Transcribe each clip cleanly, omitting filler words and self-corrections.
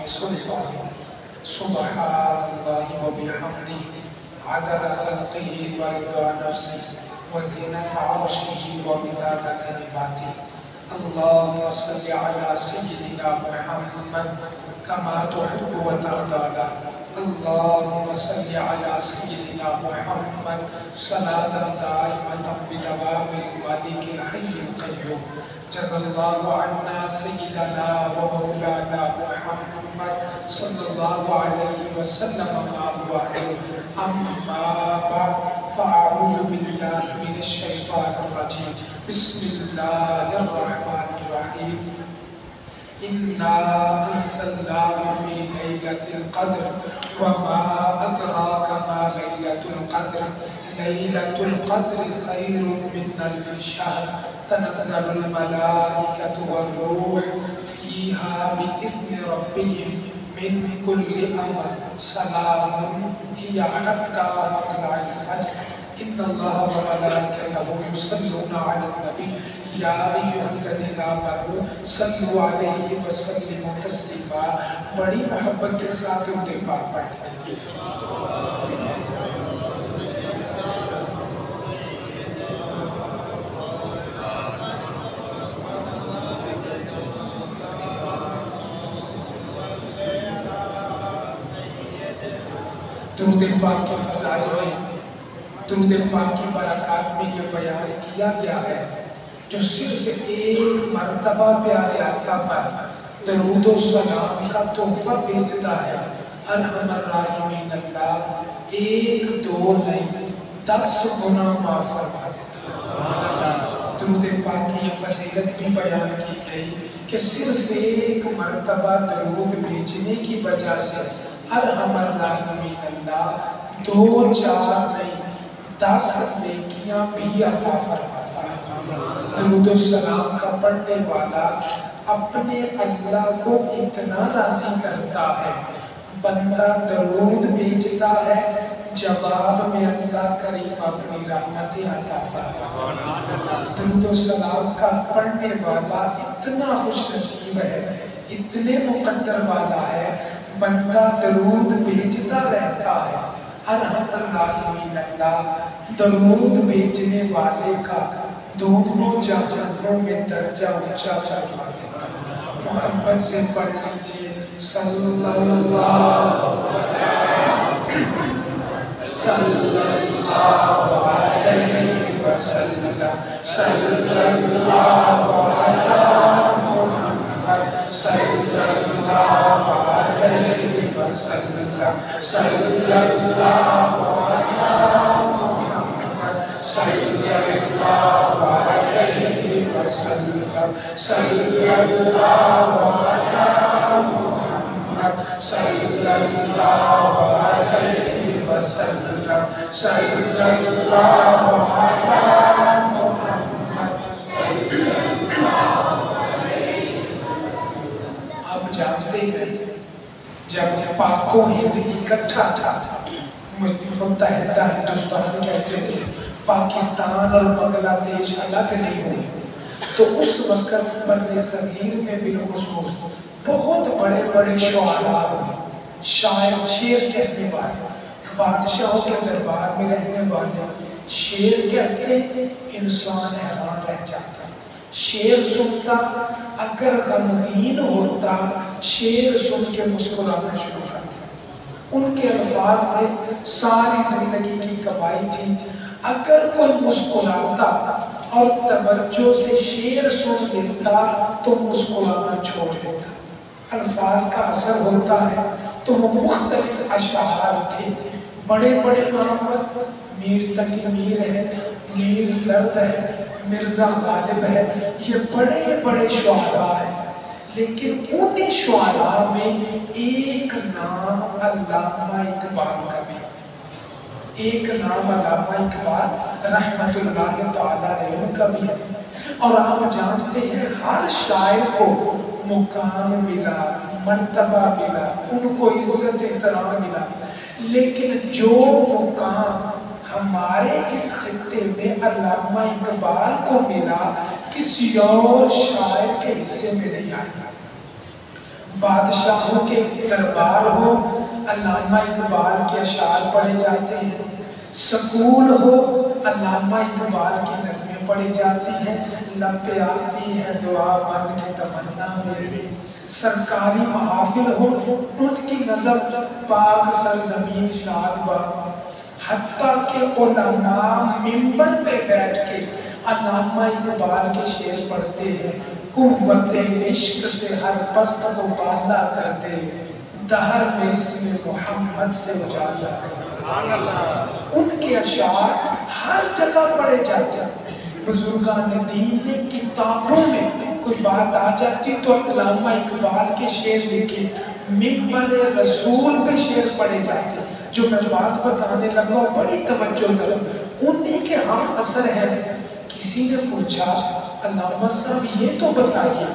بسلطانه سبحان الله وبحمده عدد خلقه ورضا نفسه وزنة عرشه ومداد كلماته اللهم صل على سيدنا محمد كما تحب وترضى له اللهم صل على سيدنا محمد صلاة دائمة بدوام الملك الحي القيوم جزا الله عنا سيدنا ومولانا محمد صلى الله عليه وسلم ما هو عليه أما بعد فأعوذ بالله من الشيطان الرجيم بسم الله الرحمن الرحيم إنا أنزلناه في ليلة القدر وما أدراك ما ليلة القدر ليلة القدر خير من ألف شهر تنزل الملائكة والروح فيها بإذن ربهم من كل أمر سلام هي حتى مطلع الفجر إن الله وملائكته يصلون على النبي يا أيها الذين آمنوا صلوا عليه وسلموا تسلیما بڑی محبت کے ساتھ درود پاک پڑھ لیجیے درود پاک کے فضائل میں درود پاک کی برکات میں یہ بیان کیا گیا ہے جو صرف ایک مرتبہ پیارے آقا پر درود و سلام کا تحفہ بھیجتا ہے ارحم الراحمین اللہ ایک دو نہیں 10 گنا معاف فرما دیتا ہے درود پاک کی یہ فضیلت بھی بیان کی گئی کہ صرف ایک مرتبہ درود بھیجنے کی وجہ سے ارحم الراحمین اللہ 2 4 نہیں 10 نیکیاں بھی عطا فرماتا ہے درود و سلام کا پڑھنے والا اپنے اللہ کو اتنا راضی کرتا ہے بندہ درود بھیجتا ہے جواب میں اللہ کریم اپنی رحمتیں عطا فرماتا ہے درود و سلام کا پڑھنے والا اتنا خوش نصیب ہے اتنے مقدر والا ہے بندہ درود بھیجتا رہتا ہے ارحم الراحمین اللہ درود بھیجنے والے کا دونوں جہانوں میں درجہ اونچا فرما دیتا محبت سے پڑھ لیجئے صلی اللہ علیہ وسلم صلی اللہ علیہ محمد صلی اللہ علیہ وسلم صلی اللہ علیہ محمد صلی اللہ علیہ وسلم صلی اللہ علیہ محمد صلی اللہ علیہ وسلم صلی اللہ علیہ محمد آپ جانتے ہیں جب پاک و ہند اکٹھا تھا متحدہ ہندوستان کہتے تھے پاکستان اور بنگلہ دیش الگ نہیں ہوئے تو اس وقت بر صغیر میں بالخصوص بہت بڑے بڑے شعراء ہوئے شاعر شعر کہنے والے بادشاہوں کے دربار میں رہنے والے شعر کہتے انسان حیران رہ جاتا شعر سنتا اگر غمگین ہوتا شعر سن کے مسکرانا شروع کر دیا ان کے الفاظ تھے ساری زندگی کی کمائی تھی اگر کوئی مسکراتا اور توجہ سے شعر سن لیتا تو مسکرانا چھوڑ دیتا الفاظ کا اثر ہوتا ہے تو وہ مختلف اشعار تھے بڑے بڑے نامور میر تقی میر ہے میر درد ہے مرزا غالب ہے یہ بڑے بڑے شعراء ہیں لیکن انہی شعراء میں ایک نام علامہ اقبال کا بھی ایک نام علامہ اقبال رحمت اللہ تعالیٰ علیہ ان کا بھی ہے اور آپ جانتے ہیں ہر شاعر کو مقام ملا مرتبہ ملا ان کو عزت احترام ملا لیکن جو مقام ہمارے اس خطے میں علامہ اقبال کو ملا کسی اور شاعر کے حصے میں نہیں آیا بادشاہوں کے دربار ہو علامہ اقبال کے اشعار پڑھے جاتے ہیں، سکول ہو علامہ اقبال کی نظمیں پڑھی جاتی ہیں، لب پہ آتی ہے دعا بن کے تمنا میری، سرکاری محافل ہو ان کی نظر پاک سرزمین شاد با، حتیٰ کہ علماء ممبر پہ بیٹھ کے علامہ اقبال کے شعر پڑھتے ہیں، قوت عشق سے ہر پست کو بالا کر دے، دہر میں اسم محمد سے اجالا کر دے۔ ان کے اشعار ہر جگہ پڑھے جاتے ہیں۔ بزرگان دین نے کتابوں میں کوئی بات آ جاتی تو علامہ اقبال کے شعر لکھے، ممبر رسول پہ شعر پڑھے جاتے۔ جو میں بات بتانے لگا بڑی توجہ کرو، انہی کے ہم اثر ہیں۔ کسی نے پوچھا علامہ صاحب یہ تو بتائیے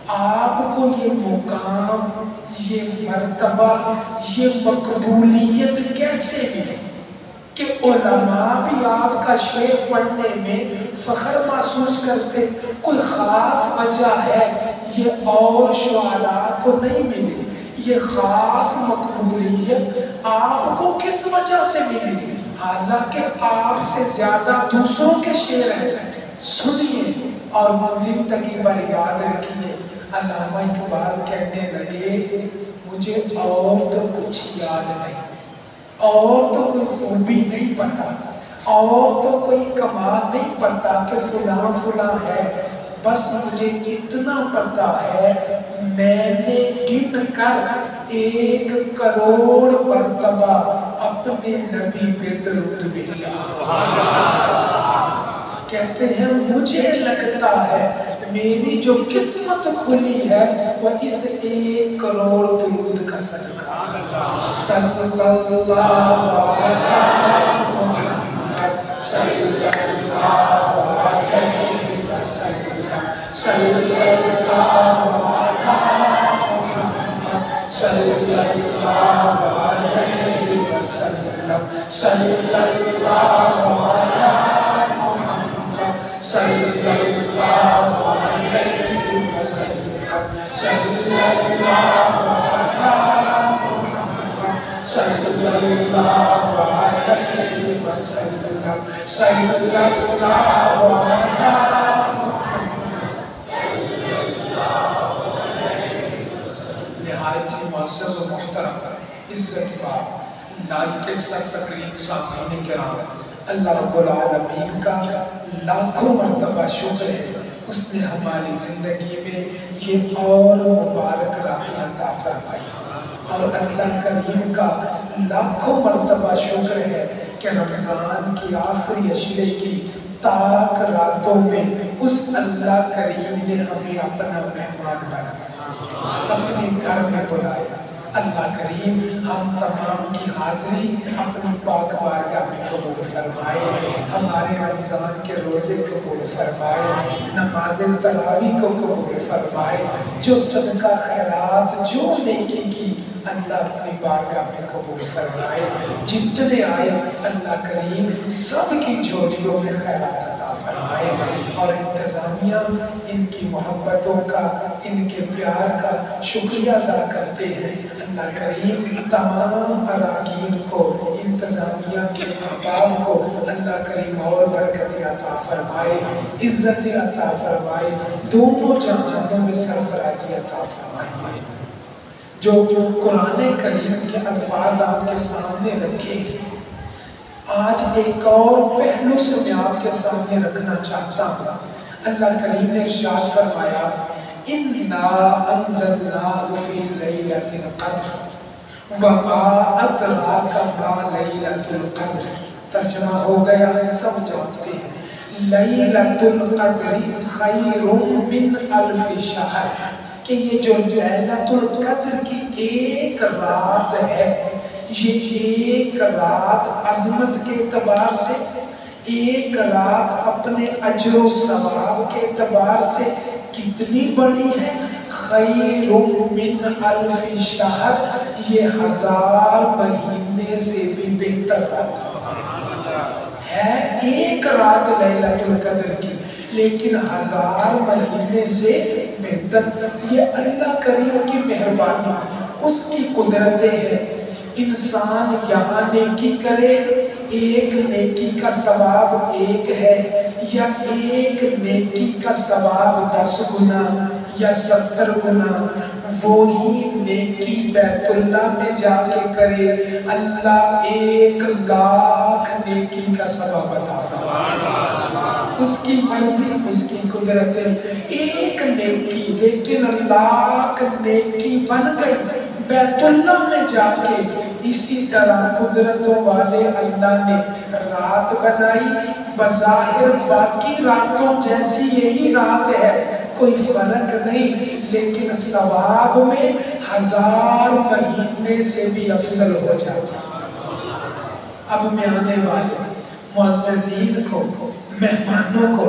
آپ کو یہ مقام، یہ مرتبہ، یہ مقبولیت کیسے ملے کہ علماء بھی آپ کا شعر پڑھنے میں فخر محسوس کرتے؟ کوئی خاص وجہ ہے؟ یہ اور شعراء کو نہیں ملی، یہ خاص مقبولیت آپ کو کس وجہ سے ملی؟ حالانکہ آپ سے زیادہ دوسروں کے شعر ہیں۔ سنیے اور زندگی بھر یاد رکھیے۔ علامہ اقبال کہنے لگے مجھے اور تو کچھ یاد نہیں، اور تو کوئی خوبی نہیں پتا، اور تو کوئی کمال نہیں پتا کہ فلاں فلاں ہے، بس مجھے اتنا پتا ہے میں نے گن کر 1 کروڑ مرتبہ اپنے نبی پہ درود بھیجا۔ کہتے ہیں مجھے لگتا ہے میری جو قسمت کھلی ہے وہ اس 1 کروڑ درود کا صدقہ۔ صلی اللہ علیہ محمد صلی اللہ علیہ وسلم، صلی اللہ علیہ محمد صلی اللہ علیہ وسلم، صلی اللہ علیہ محمد صلی اللہ علیہ وسلم، صلی اللہ علیہ محمد صلی اللہ علیہ وسلم، صلی اللہ علیہ نہایت ہی معزز و محترم عزت بار لائق سر تقریب سامعین کرام، اللہ رب العالمین کا لاکھوں مرتبہ شکر ہے اس نے ہماری زندگی میں یہ اور مبارک راتیں عطا فرمائی، اور اللہ کریم کا لاکھوں مرتبہ شکر ہے کہ رمضان کی آخری عشرے کی تاک راتوں میں اس اللہ کریم نے ہمیں اپنا مہمان بنایا، اپنے گھر میں بلایا۔ اللہ کریم ہم تمام کی حاضری اپنی پاک بارگاہ میں قبول فرمائے، ہمارے رمضان کے روزے قبول فرمائے، نماز تراویح کو قبول فرمائے، جو صدقہ خیرات جو نیکی کی اللہ اپنی بارگاہ میں قبول فرمائے، جتنے آئے اللہ کریم سب کی جھولیوں میں خیرات عطا فرمائے، اور انتظامیہ ان کی محبتوں کا، ان کے پیار کا شکریہ ادا کرتے ہیں۔ اللہ کریم تمام اراکین کو، انتظامیہ کے احباب کو اللہ کریم اور برکت عطا فرمائے، عزت عطا فرمائے، دونوں جہانوں میں سرفرازی عطا فرمائے۔ جو قرآن کریم کے الفاظ آپ کے سامنے رکھے، آج ایک اور پہلو سے میں آپ کے سامنے رکھنا چاہتا ہوں۔ اللہ کریم نے ارشاد فرمایا اِنَّا أَنزَلْنَاهُ فِي لَيْلَةِ الْقَدْرِ وَمَا أَدْرَاكَ مَا لَيْلَةُ الْقَدْرِ۔ ترجمہ ہو گیا، سب جانتے ہیں، لیلۃ القدر خیر من الف شہر، کہ یہ جو لیلۃ القدر کی ایک رات ہے، یہ ایک رات عظمت کے اعتبار سے، ایک رات اپنے اجر و ثواب کے اعتبار سے کتنی بڑی ہے؟ خیر من الف شہر، یہ 1000 مہینے سے بھی بہتر رات ہے۔ ایک رات لیلۃ القدر کی، لیکن 1000 مہینے سے بہتر. یہ اللہ کریم کی مہربانی، اس کی قدرتیں ہیں. انسان یہاں نیکی کرے، ایک نیکی کا ثواب ایک ہے، یا ایک نیکی کا ثواب 10 گنا یا 70 گنا. وہی نیکی بیت اللہ میں جا کے کرے، اللہ 1,00,000 نیکی کا ثواب عطا فرمائے. اس کی مرضی، اس کی قدرت ہے. ایک نیکی لیکن 1,00,000 نیکی بن گئی بیت اللہ میں جا کے. اسی طرح قدرتوں والے اللہ نے رات بنائی، بظاہر باقی راتوں جیسی یہی رات ہے، کوئی فرق نہیں، لیکن ثواب میں 1000 مہینے سے بھی افضل ہو جاتا ہے. اب میں آنے والے معززین کو، مہمانوں کو،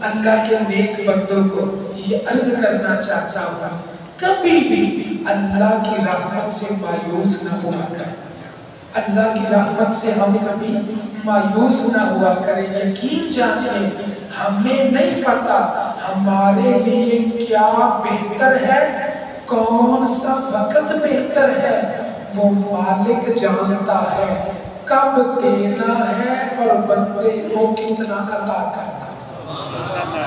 اللہ کے نیک بندوں کو یہ عرض کرنا چاہتا ہوں، کبھی بھی اللہ کی رحمت سے مایوس نہ ہوا کریں. اللہ کی رحمت سے ہم کبھی مایوس نہ ہوا کریں. یقین جانیں ہمیں نہیں پتا ہمارے لیے کیا بہتر ہے، کون سا وقت بہتر ہے. وہ مالک جانتا ہے کب دینا ہے اور بندے کو کتنا عطا کرنا.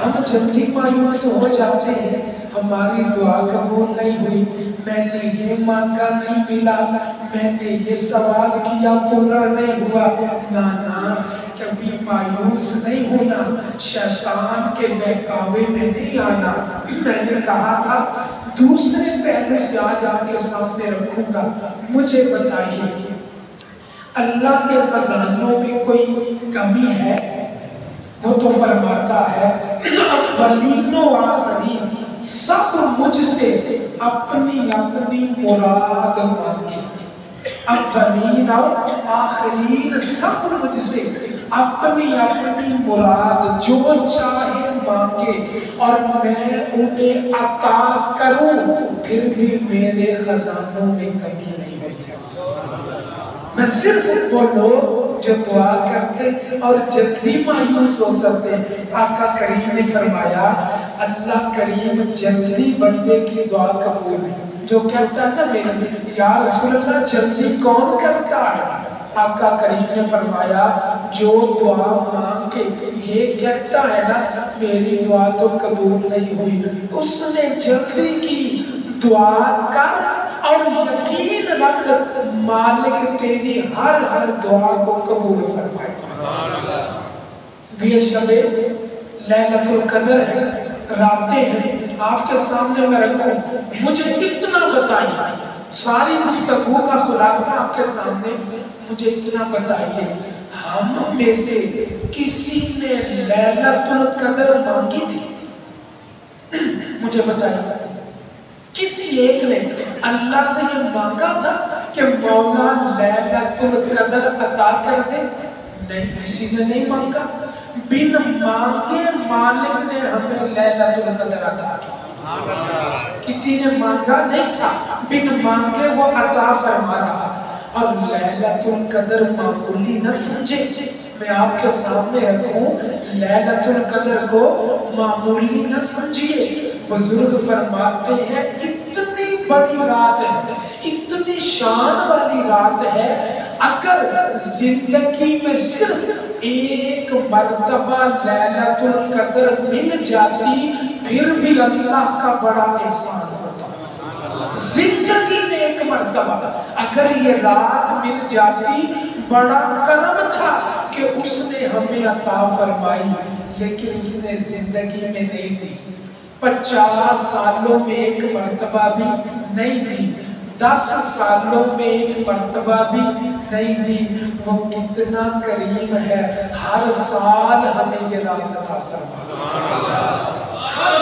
ہم جلدی مایوس ہو جاتے ہیں، ہماری دعا قبول نہیں ہوئی، میں نے یہ مانگا نہیں ملا، میں نے یہ سوال کیا پورا نہیں ہوا. نانا، کبھی مایوس نہیں ہونا، شیطان کے بہکاوے میں نہیں آنا. میں نے کہا تھا دوسرے پہلو سے آج آپ کے سامنے رکھوں گا. مجھے بتائیے اللہ کے خزانوں میں کوئی کمی ہے؟ وہ تو فرماتا ہے اولین و آخرین سب مجھ سے اپنی اپنی مراد مانگے. اولین اور آخرین سب مجھ سے اپنی اپنی مراد جو چاہے مانگے اور میں انہیں عطا کروں، پھر بھی میرے خزانوں میں کمی نہیں ہوتی. میں صرف وہ لوگ جو دعا کرتے اور جلدی مایوس ہو سکتے ہیں. آقا کریم نے فرمایا اللہ کریم جلدی بندے کی دعا قبول نہیں. جو کہتا ہے نا میری یا رسول اللہ جلدی کون کرتا ہے، آقا کریم نے فرمایا جو دعا مانگ کے یہ کہتا ہے نا میری دعا تو قبول نہیں ہوئی، اس نے جلدی کی. دعا کر اور یقین رکھ مالک تیری ہر دعا کو قبول فرمائے. یہ شب لیلۃ القدر ہے، راتیں ہیں آپ کے سامنے میں رکھوں. مجھے اتنا بتائیے، ساری گفتگو کا خلاصہ آپ کے سامنے، مجھے اتنا بتائیے ہم میں سے کسی نے لیلۃ القدر مانگی تھی؟ مجھے بتائیے کسی ایک نے اللہ سے یہ مانگا تھا کہ مولا لیلۃ القدر عطا کر دے؟ نہیں، کسی نے نہیں مانگا. بن مانگے مالک نے ہمیں لیلۃ القدر عطا کی. کسی نے مانگا نہیں تھا، بن مانگے وہ عطا فرما رہا. اور لیلۃ القدر معمولی نہ سمجھے، میں آپ کے سامنے رکھوں لیلۃ القدر کو معمولی نہ سمجھیے. بزرگ فرماتے ہیں اتنی بڑی رات ہے، اتنی شان والی رات ہے، اگر زندگی میں صرف ایک مرتبہ لیلۃ القدر مل جاتی پھر بھی اللہ کا بڑا احسان ہوتا. زندگی میں ایک مرتبہ اگر یہ رات مل جاتی بڑا کرم تھا کہ اس نے ہمیں عطا فرمائی، لیکن اس نے زندگی میں نہیں دی. 50 سالوں میں ایک مرتبہ بھی نہیں دی، 10 سالوں میں ایک مرتبہ بھی نہیں دی. وہ کتنا کریم ہے، ہر سال ہمیں یہ رات عطا فرماتا. ہر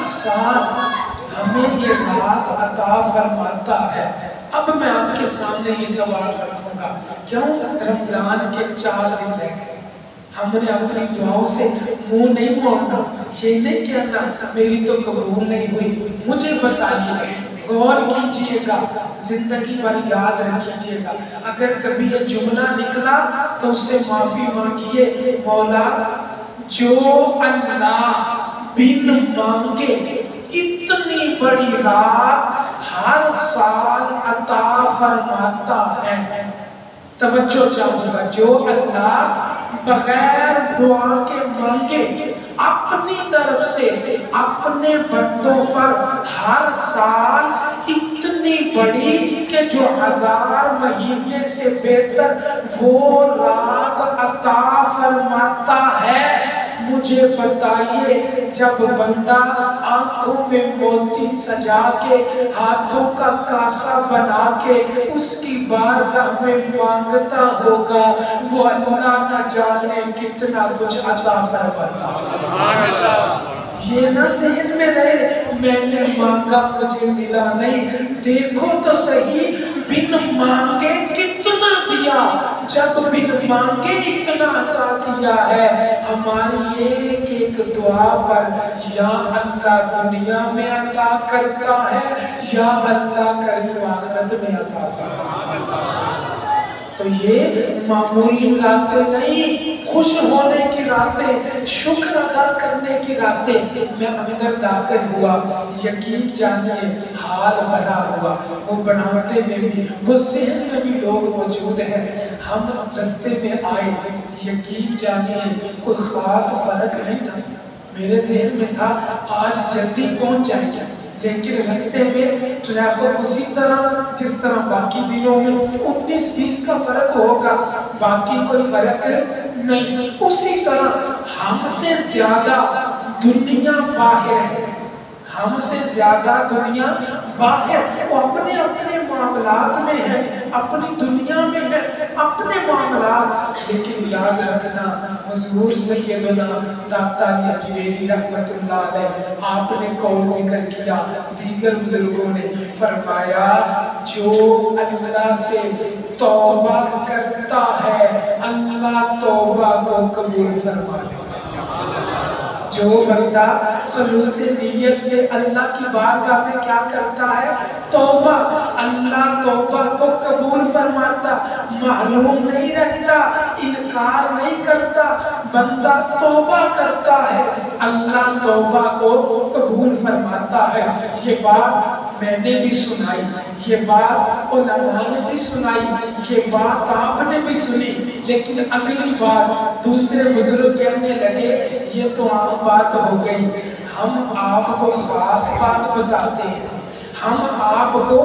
سال ہمیں یہ رات عطا فرماتا ہے. اب میں آپ کے سامنے یہ سوال رکھوں گا، کیوں رمضان کے 4 دن رہ گئے؟ ہم نے اپنی دعاؤں سے منہ نہیں موڑنا، یہ نہیں کہنا میری تو قبول نہیں ہوئی۔ مجھے بتائیے، غور کیجئے گا، زندگی بھر یاد رکھیجئے گا، اگر کبھی یہ جملہ نکلا تو اس سے معافی مانگیے، مولا جو اللہ بن مانگے اتنی بڑی رات ہر سال عطا فرماتا ہے۔ توجہ چاہوں گا، جو اللہ بغیر دعا کے مانگے اپنی طرف سے اپنے بندوں پر ہر سال اتنی بڑی کہ جو 1000 مہینے سے بہتر وہ رات عطا فرماتا ہے۔ مجھے بتائیے، جب بندہ آنکھوں میں موتی سجا کے ہاتھوں کا کاسا بنا کے اس کی بارگاہ میں مانگتا ہوگا، وہ اللہ نہ جانے کتنا کچھ عطا فرماتا ہوگا۔ یہ نہ ذہن میں رہے میں نے مانگا مجھے ملا نہیں، دیکھو تو صحیح بن مانگے کتنا دیا، جب بن مانگے اتنا عطا کیا ہے۔ ہماری ایک ایک دعا پر یا اللہ دنیا میں عطا کرتا ہے یا اللہ کریم آخرت میں عطا فرماتا ہے۔ تو یہ معمولی راتیں نہیں، خوش ہونے کی راتیں، شکر ادا کرنے کی راتیں۔ میں اندر داخل ہوا، یقین جانیے حال بھرا ہوا، وہ بڑھاتے میں بھی، وہ ذہن میں بھی لوگ موجود ہیں۔ ہم رستے میں آئے، یقین جانیے کوئی خاص فرق نہیں تھا، میرے ذہن میں تھا آج جلدی پہنچ جائیں گے، لیکن رستے میں ٹریفک اسی طرح جس طرح باقی دنوں میں 19-20 کا فرق ہوگا، باقی کوئی فرق نہیں۔ اسی طرح ہم سے زیادہ دنیا باہر ہے، ہم سے زیادہ دنیا باہر، وہ اپنے اپنے معاملات میں ہے، اپنی دنیا میں ہے، اپنے معاملات۔ لیکن یاد رکھنا، حضور سیدنا داتا علی اجمیری رحمت اللہ علیہ آپ نے قول ذکر کیا، دیگر بزرگوں نے فرمایا، جو اللہ سے توبہ کرتا ہے اللہ توبہ کو قبول فرما لیتا ہے۔ جو بندہ خلوص نیت سے اللہ کی بارگاہ میں کیا کرتا ہے؟ توبہ، اللہ توبہ کو قبول فرماتا، معلوم نہیں رہتا، انکار نہیں کرتا، بندہ توبہ کرتا ہے اللہ توبہ کو قبول فرماتا ہے۔ یہ بات میں نے بھی سنائی، یہ بات علماء نے بھی سنائی، یہ بات آپ نے بھی سنی، لیکن اگلی بات دوسرے بزرگ کہنے لگے یہ تو عام بات ہو گئی، ہم آپ کو خاص بات بتاتے ہیں، ہم آپ کو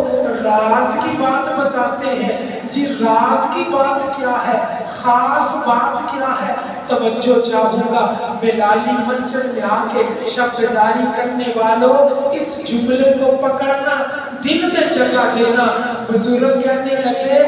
راز کی بات بتاتے ہیں۔ جی راز کی بات کیا ہے؟ خاص بات کیا ہے؟ توجہ چاہوں گا، بلالی مسجد میں آ کے شب بیداری کرنے والوں اس جملے کو پکڑنا، دل میں جگہ دینا۔ بزرگ کہنے لگے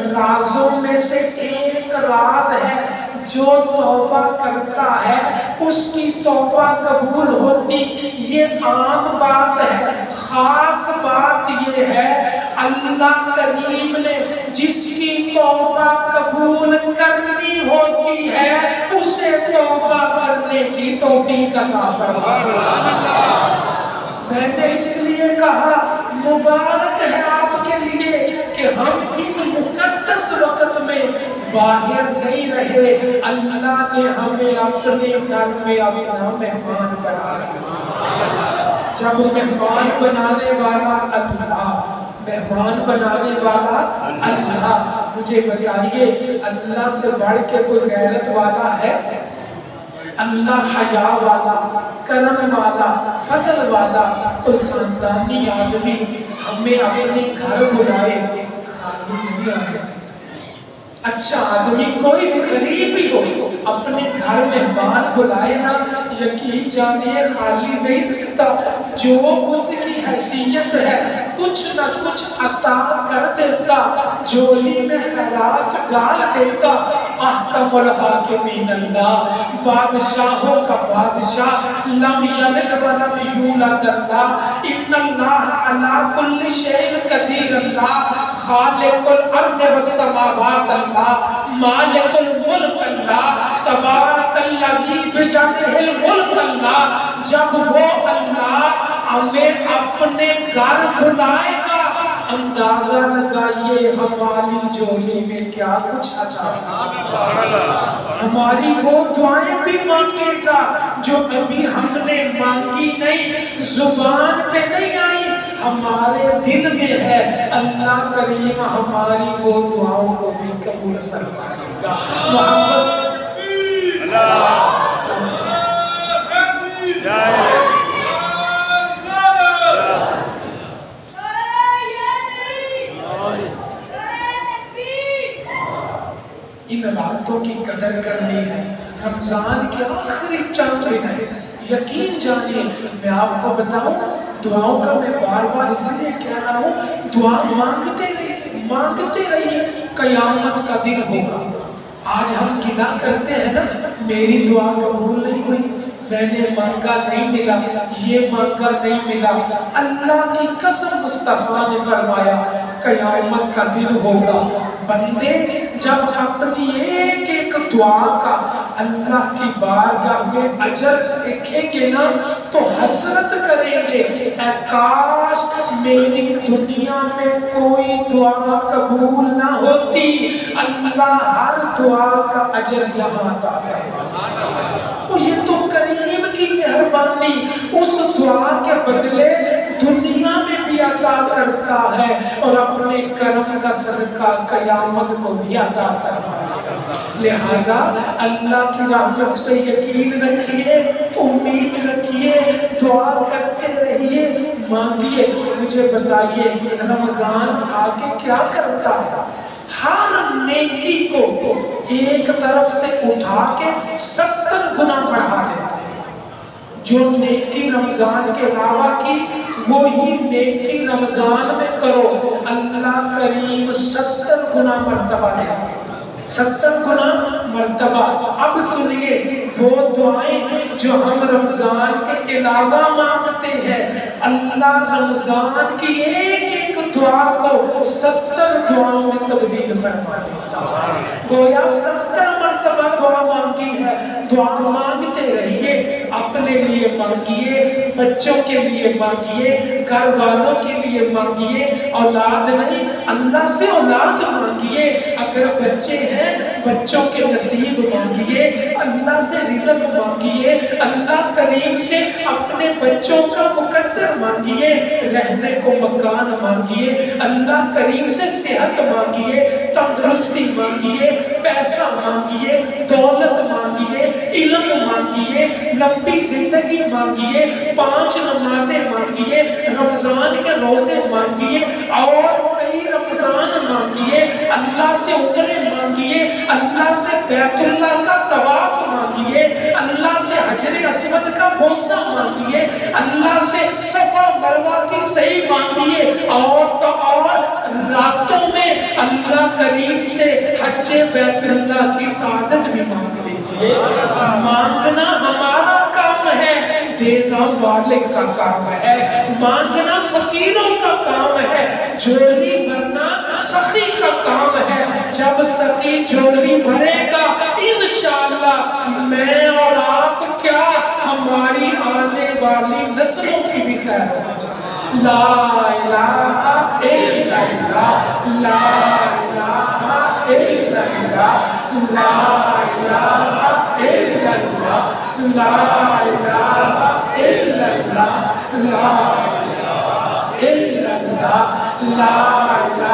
رازوں میں سے ایک راز ہے، جو توبہ کرتا ہے اس کی توبہ قبول ہوتی، یہ عام بات ہے۔ خاص بات یہ ہے اللہ کریم نے جس کی توبہ قبول کرنی ہوتی ہے اسے توبہ کرنے کی توفیق عطا فرمائے۔ میں نے اس لیے کہا مبارک ہے آپ کے لیے کہ ہم ان مقدس وقت میں باہر نہیں رہے، اللہ نے ہمیں اپنے گھر میں اپنا مہمان بنایا۔ جب مہمان بنانے والا اللہ، مہمان بنانے والا اللہ، مجھے بتائیے اللہ سے بڑھ کے کوئی غیرت والا ہے؟ اللہ حیا والا، کرم والا، فضل والا، کوئی خاندانی آدمی ہمیں اپنے گھر بلائے خالی نہیں آنے دیتا۔ اچھا آدمی کوئی بھی غریب ہی ہو اپنے گھر مہمان بلائے نا، یقین جانیے خالی نہیں رکھتا، جو اس کی حیثیت ہے کچھ نہ کچھ عطا کر دیتا، جولی میں خیرات ڈال دیتا۔ احکم الحاکمین اللہ، بادشاہوں کا بادشاہ، لم یلد ولم یولد اللہ، ان اللہ علی کل شیء قدیر اللہ، خالق الارض والسماوات اللہ، مالک الملک اللہ، تبارک الذی بیدہ الملک اللہ۔ جب وہ اللہ ہمیں اپنے گھر بلائے گا، اندازہ لگائیے ہماری جولی میں کیا کچھ عطا ہے۔ ہماری وہ دعائیں بھی مانگے گا جو ابھی ہم نے مانگی نہیں، زبان پہ نہیں آئی، ہمارے دل میں ہے۔ اللہ کریم ہماری وہ دعاؤں کو بھی قبول فرما لے گا۔ محمد ان راتوں کی قدر کرنی ہے۔ رمضان کے آخری چند دن ہے، یقین جانیے۔ میں آپ کو بتاؤں، دعاؤں کا میں بار بار اس لیے کہہ رہا ہوں، دعا مانگتے رہیے، مانگتے رہیے، قیامت کا دن ہوگا۔ آج ہم گناہ کرتے ہیں نا، میری دعا قبول نہیں ہوئی، میں نے مانگا نہیں ملا، یہ مانگا نہیں ملا۔ اللہ کی قسم مصطفیٰ نے فرمایا قیامت کا دن ہوگا، بندے جب اپنی ایک ایک دعا کا اللہ کی بارگاہ میں اجر دیکھیں گے نا تو حسرت کریں گے، اے کاش میری دنیا میں کوئی دعا قبول نہ ہوتی۔ اللہ ہر دعا کا اجر جہاں عطا فرماتا، یہ تو کریم کی مہربانی اس دعا کے بدلے دنیا میں بھی عطا کرتا ہے، اور اپنے کرم کا صدقہ قیامت کو بھی عطا فرمائے گا۔ لہٰذا اللہ کی رحمت پہ یقین رکھیے، امید رکھیے، دعا کرتے رہیے، مانگیے۔ مجھے بتائیے رمضان آگے کیا کرتا ہے؟ ہر نیکی کو ایک طرف سے اٹھا کے 70 گنا بڑھا دیتا ہے۔ جو نیکی رمضان کے علاوہ کی وہی نیکی رمضان میں کرو، اللہ کریم 70 گنا مرتبہ دیتا ہے، 70 گنا مرتبہ۔ اب سنیے وہ دعائیں جو ہم رمضان کے علاوہ مانگتے ہیں، اللہ رمضان کی ایک ایک دعا کو 70 دعاؤں میں تبدیل فرما دیتا ہے۔ گویا 70 مرتبہ دعا مانگی ہے، دعا مانگتے رہیے، اپنے لیے مانگیے، بچوں کے لیے مانگیے، گھر والوں کے لیے مانگیے، اولاد نہیں اللہ سے اولاد مانگیے، اگر بچے ہیں بچوں کے نصیب مانگیے، اللہ سے رزق مانگیے، اللہ کریم سے اپنے بچوں کا مقدر مانگیے، رہنے کو مکان مانگیے، اللہ کریم سے صحت مانگیے، تندرستی مانگیے، پیسہ مانگیے، دولت مانگیے، علم مانگیے، لمبی زندگی مانگیے، 5 نمازیں مانگیے، رمضان کے روزے مانگیے، اور کئی رمضان مانگیے، اللہ سے عمرے مانگیے، اللہ سے بیت اللہ کا طواف مانگیے، اللہ سے حجر اسود کا بوسہ مانگیے، اللہ سے صفا مروہ کی صحیح مانگیے، اور تو اور راتوں میں اللہ کریم سے حج بیت اللہ کی سعادت بھی مانگ لیجئے۔ مانگنا ہمارا کام ہے، دینا مالک کا کام ہے، مانگنا فقیروں کا کام ہے، جھولی بھرنا سخی کا کام ہے۔ جب سخی جھولی بھرے گا انشاءاللہ میں اور آپ کیا ہماری آنے والی نسلوں کی بھی خیر ہو جائے۔ لا الہ الا اللہ، لا الہ الا اللہ، لا الہ الا اللہ، لا الہ الا اللہ، لا الہ الا اللہ، لا الہ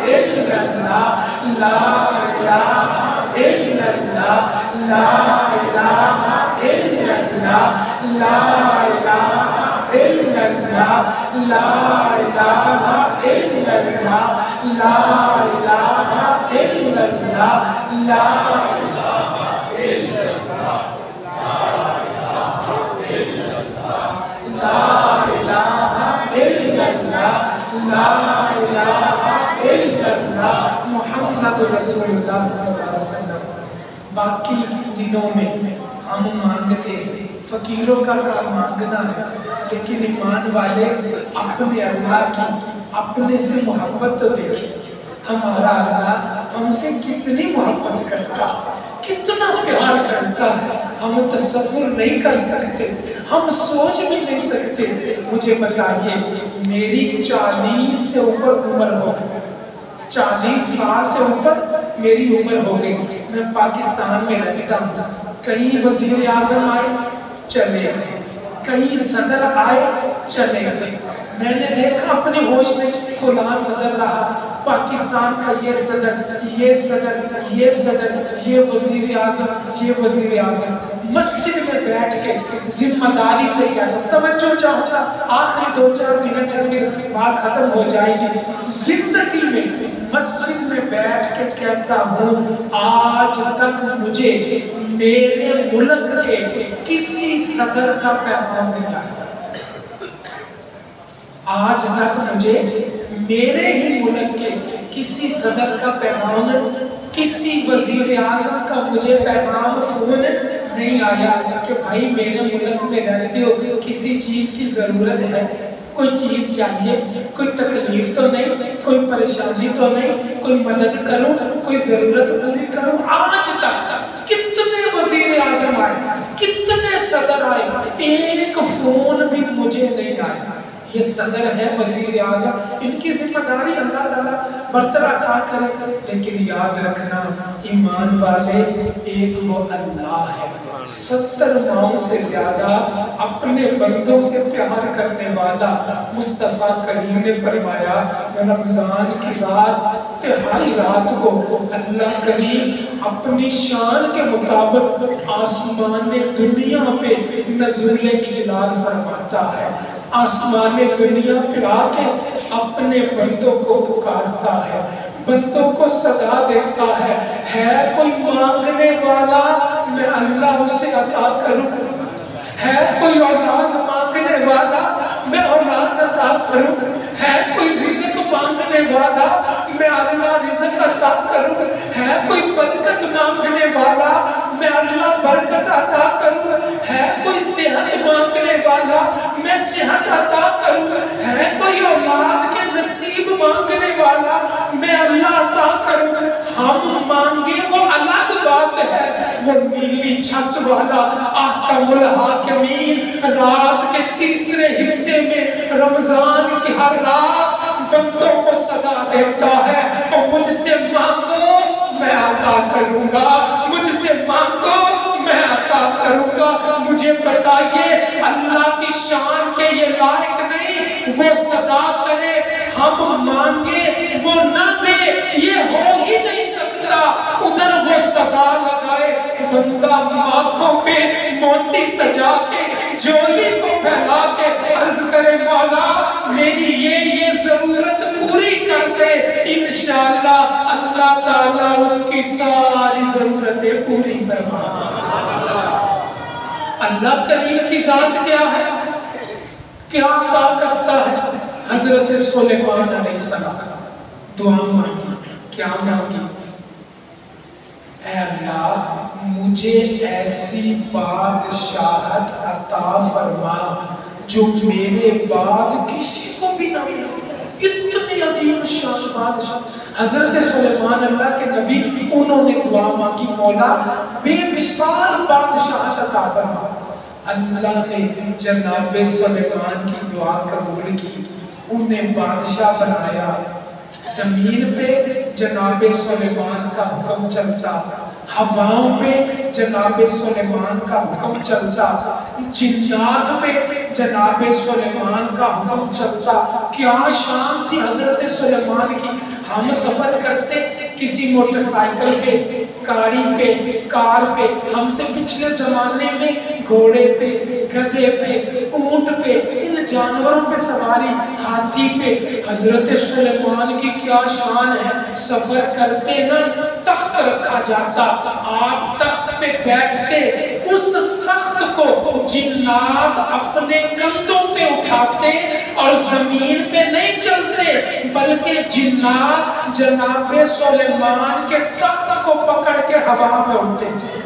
الا اللہ، لا الہ الا اللہ، لا الہ الا اللہ، لا الہ الا اللہ، لا الہ الا اللہ، لا الہ الا اللہ، لا الہ الا اللہ، لا الہ الا اللہ، لا الہ الا اللہ، محمد رسول اللہ صلی اللہ علیہ وسلم۔ باقی دنوں میں ہم مانگتے ہیں، فقیروں کا کام مانگنا ہے، لیکن ایمان والے اپنے اللہ کی اپنے سے محبت تو دیکھیں، ہمارا اللہ ہم سے کتنی محبت کرتا ہے، کتنا پیار کرتا ہے، ہم تصور نہیں کر سکتے، ہم سوچ بھی نہیں سکتے۔ مجھے بتائیے، میری 40 سے اوپر عمر ہو گئی، 40 سال سے اوپر میری عمر ہو گئی، میں پاکستان میں رہتا ہوں، کئی وزیر اعظم آئے چلے گئے، کئی صدر آئے چلے گئے، میں نے دیکھا اپنی ہوش میں فلاں صدر رہا، پاکستان کا یہ صدر، یہ صدر، یہ صدر، یہ وزیر اعظم، یہ وزیر اعظم۔ مسجد میں بیٹھ کے ذمہ داری سے کہتا ہوں، توجہ چاہتا، آخری 2-4 منٹ ہے، پھر بات ختم ہو جائے گی۔ زندگی میں مسجد میں بیٹھ کے کہتا ہوں، آج تک مجھے میرے ملک کے کسی صدر کا پیغام نہیں آیا، آج تک مجھے میرے ہی ملک کے کسی صدر کا پیغام، کسی وزیر اعظم کا مجھے پیغام فون نہیں آیا کہ بھائی میرے ملک میں رہتے ہو، کسی چیز کی ضرورت ہے، کوئی چیز چاہیے، کوئی تکلیف تو نہیں، کوئی پریشانی تو نہیں، کوئی مدد کروں، کوئی ضرورت پوری کروں۔ آج تک کتنے وزیر اعظم آئے، کتنے صدر آئے، ایک فون بھی مجھے نہیں آیا۔ یہ صدر ہے، وزیر اعظم، ان کی ذمہ داری اللہ تعالیٰ برتر عطا کرے، لیکن یاد رکھنا ایمان والے ایک وہ اللہ ہے 70 ماؤں سے زیادہ اپنے بندوں سے پیار کرنے والا۔ مصطفیٰ کریم نے فرمایا رمضان کی رات، تہائی رات کو اللہ کریم اپنی شان کے مطابق آسمان دنیا پہ نزول اجلال فرماتا ہے، آسمان دنیا پہ آ کے اپنے بندوں کو پکارتا ہے، بندوں کو صدا دیتا ہے کوئی مانگنے والا میں اللہ اسے عطا کروں، ہے کوئی اولاد مانگنے والا میں اولاد عطا کروں، ہے کوئی رزق مانگنے والا میں اللہ رزق عطا کروں، ہے کوئی برکت مانگنے والا میں اللہ برکت عطا کروں، ہے کوئی صحت مانگنے والا میں صحت عطا کروں، ہے کوئی اولاد کے نصیب مانگنے والا میں اللہ عطا کروں۔ ہم مانگے وہ الگ بات ہے، وہ نیلی چھت والا احکم الحاکمین رات کے تیسرے حصے میں رمضان کی ہر رات بندوں کو صدا دیتا ہے، اور مجھ سے مانگو میں عطا کروں گا، مجھ سے مانگو میں عطا کروں گا۔ مجھے بتائیے اللہ کی شان کے یہ لائق نہیں وہ صدا کرے، ہم مانگے وہ نہ دے، یہ ہو ہی نہیں سکتا۔ ادھر وہ صدا لگائے، بندہ آنکھوں پہ موتی سجا کے جولی کو پھیلا کے عرض کرے مولا میری یہ ضرورت پوری کر دے، انشاءاللہ اللہ تعالیٰ اس کی ساری ضرورتیں پوری فرما۔ اللہ کریم کی ذات کیا ہے، کیا عطا کرتا ہے؟ حضرت سلیمان علیہ السلام دعا مانگی، کیا مانگی؟ اے اللہ مجھے ایسی بادشاہت عطا فرما جو میرے بعد کسی کو بھی نہ ملے، اتنی عظیم شان بادشاہ۔ حضرت سلیمان اللہ کے نبی، انہوں نے دعا مانگی مولا بے مثال بادشاہت عطا فرما۔ اللہ نے جناب سلیمان کی دعا قبول کی، انہیں بادشاہ بنایا۔ زمین پہ جناب سلیمان کا حکم چلتا، ہواؤں پہ جناب سلیمان کا حکم چلتا، جنات پہ جناب سلیمان کا حکم چلتا۔ کیا شان تھی حضرت سلیمان کی! ہم سفر کرتے کسی موٹر سائیکل پہ، گاڑی پہ، کار پہ، ہم سے پچھلے زمانے میں گھوڑے پہ، گدھے پہ، اونٹ پہ، ان جانوروں پہ سواری، ہاتھی پہ۔ حضرت سلیمان کی کیا شان ہے! سفر کرتے نا تخت رکھا جاتا، آپ تخت پہ بیٹھتے، اس تخت کو جنات اپنے کندھوں پہ اٹھاتے اور زمین پہ نہیں چلتے، بلکہ جنات جناب سلیمان کے تخت کو پکڑ کے ہوا میں اڑتے تھے۔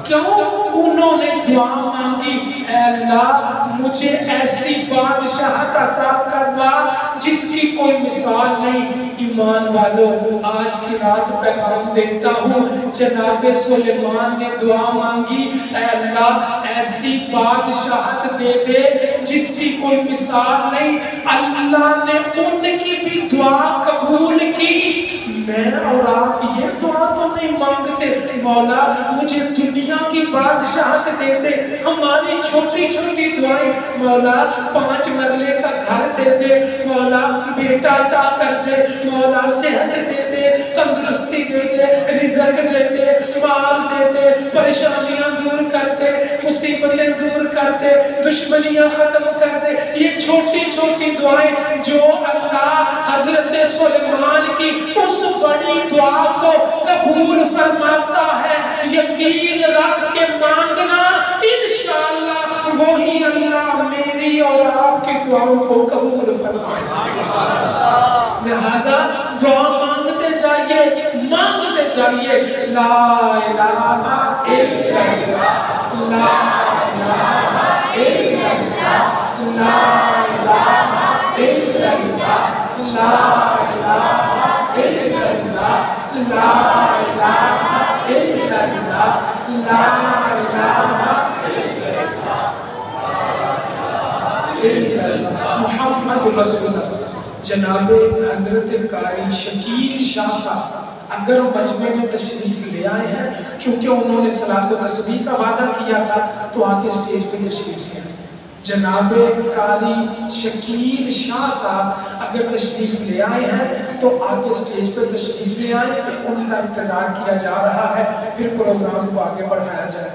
کیوں؟ انہوں نے دعا مانگی، اے اللہ مجھے ایسی بادشاہت عطا کروا جس کی کوئی مثال نہیں۔ ایمان والو، آج کی رات پیغام دیتا ہوں، جناب سلیمان نے دعا مانگی، اے اللہ ایسی بادشاہت دے دے جس کی کوئی مثال نہیں۔ اللہ نے ان کی بھی دعا قبول کی۔ میں اور آپ یہ دعا تو نہیں مانگتے، مولا مجھے دنیا کی بادشاہت دے دے۔ ہماری چھوٹی چھوٹی دعائیں، مولا 5 مرلے کا گھر دے دے، مولا بیٹا عطا کر دے، مولا صحت دے دے، تندرستی دے دے، رزق دے دے، مال دے دے، پریشانیاں دور کر دے، مصیبتیں دور کر دے، دشمنیاں ختم کر دے۔ یہ چھوٹی چھوٹی دعائیں جو اللہ حضرت سلیمان کی اس بڑی دعا کو قبول فرماتا ہے، یقین رکھ کے مانگنا، انشاءاللہ وہی اللہ میری اور آپ کی دعاؤں کو قبول فرمائے گا۔ لہذا دعا مانگتے جائیے، مانگتے جائیے، لا الہ الا اللہ، لا الہ الا اللہ، لا الہ الا اللہ، لا الہ الا اللہ، لا الہ الا اللہ، لا الہ الا اللہ، محمد رسول اللہ۔ جناب حضرت قاری شکیل شاہ صاحب اگر مجمع میں تشریف لے آئے ہیں، چونکہ انہوں نے صلاۃ و تسبیح کا وعدہ کیا تھا تو آگے سٹیج پہ تشریف لے آئے۔ جناب قاری شکیل شاہ صاحب اگر تشریف لے آئے ہیں تو آگے سٹیج پہ تشریف لے آئے، ان کا انتظار کیا جا رہا ہے، پھر پروگرام کو آگے بڑھایا جائے۔